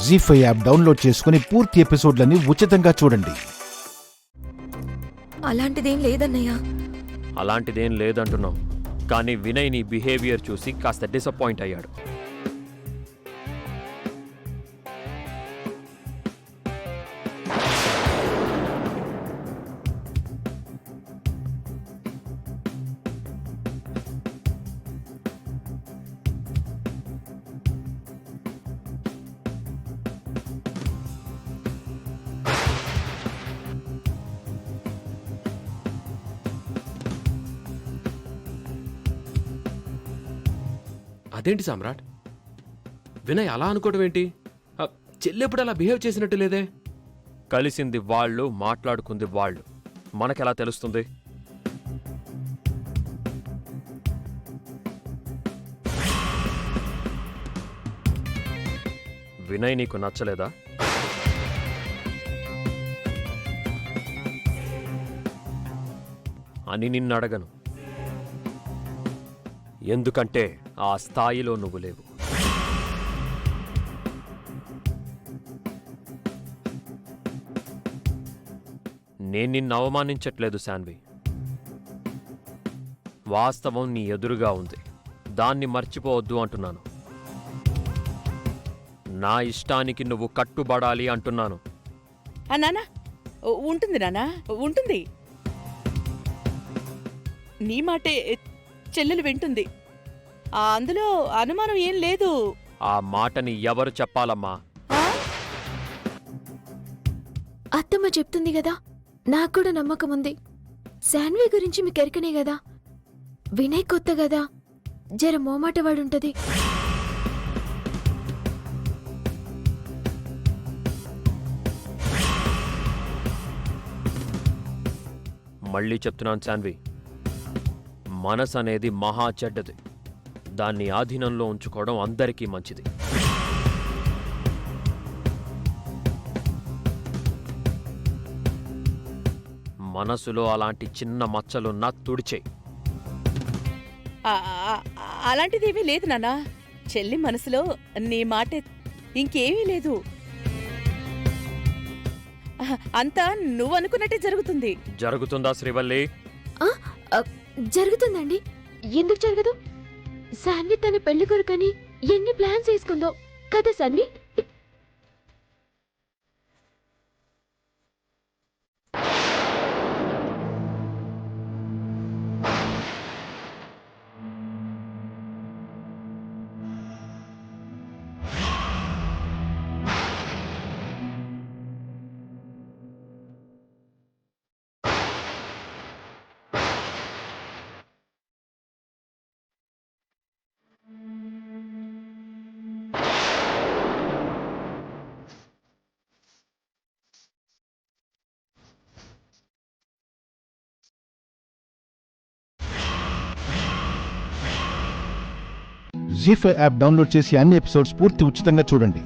జీ5 app download చేసుకుని పూర్తి ఎపిసోడ్లని ఉచితంగా చూడండి. అలాంటిదేం లేదన్నయ్య. అలాంటిదేం లేదంటున్నాం, కానీ వినయ్ నీ బిహేవియర్ చూసి కాస్త డిసప్పాయింట్ అయ్యాడు. అదేంటి సామ్రాట్, వినయ్ అలా అనుకోవడం ఏంటి? చెల్లెప్పుడు అలా బిహేవ్ చేసినట్టు లేదే. కలిసింది వాళ్ళు, మాట్లాడుకుంది వాళ్ళు, మనకెలా తెలుస్తుంది? వినయ్ నీకు నచ్చలేదా? అని నిన్నడగను, ఎందుకంటే ఆ స్థాయిలో నువ్వు లేవు. నేను నిన్ను అవమానించట్లేదు శాన్వి. వాస్తవం నీ ఎదురుగా ఉంది, దాన్ని మర్చిపోవద్దు అంటున్నాను. నా ఇష్టానికి నువ్వు కట్టుబడాలి అంటున్నాను. నానా ఉంటుంది, నానా ఉంటుంది. నీ మాటే చెల్లెలు వింటుంది, అందులో అనుమానం ఏం లేదు. ఆ మాటని ఎవరు చెప్పాలమ్మా? అత్తమ్మ చెప్తుంది గదా, నాకు కూడా నమ్మకం ఉంది. శాన్వి గురించి మీకు ఎరకనే గదా, వినయ్ కొత్త గదా, జర మోమాటవాడుంటది. మళ్ళీ చెప్తున్నాను శాన్వి, మనసు అనేది మహా చెడ్డది. దాన్ని ఆధీనంలో ఉంచుకోవడం అందరికీ మంచిది. మనసులో అలాంటి చిన్న మచ్చలున్నా తుడిచేయి. అలాంటిదేమీ లేదు నాన్నా. చెల్లి మనసులో నీ మాట ఇంకేమీ లేదు. అంతా నువ్వు అనుకున్నట్టే జరుగుతుంది. జరుగుతుందా శ్రీవల్లి? జరుగుతుందండి, ఎందుకు జరగదు? శాన్వి తన పెళ్లి కొరకని ఎన్ని ప్లాన్స్ వేసుకుందో కదా శాన్వి. జీ5 యాప్ డౌన్లోడ్ చేసి అన్ని ఎపిసోడ్స్ పూర్తి ఉచితంగా చూడండి.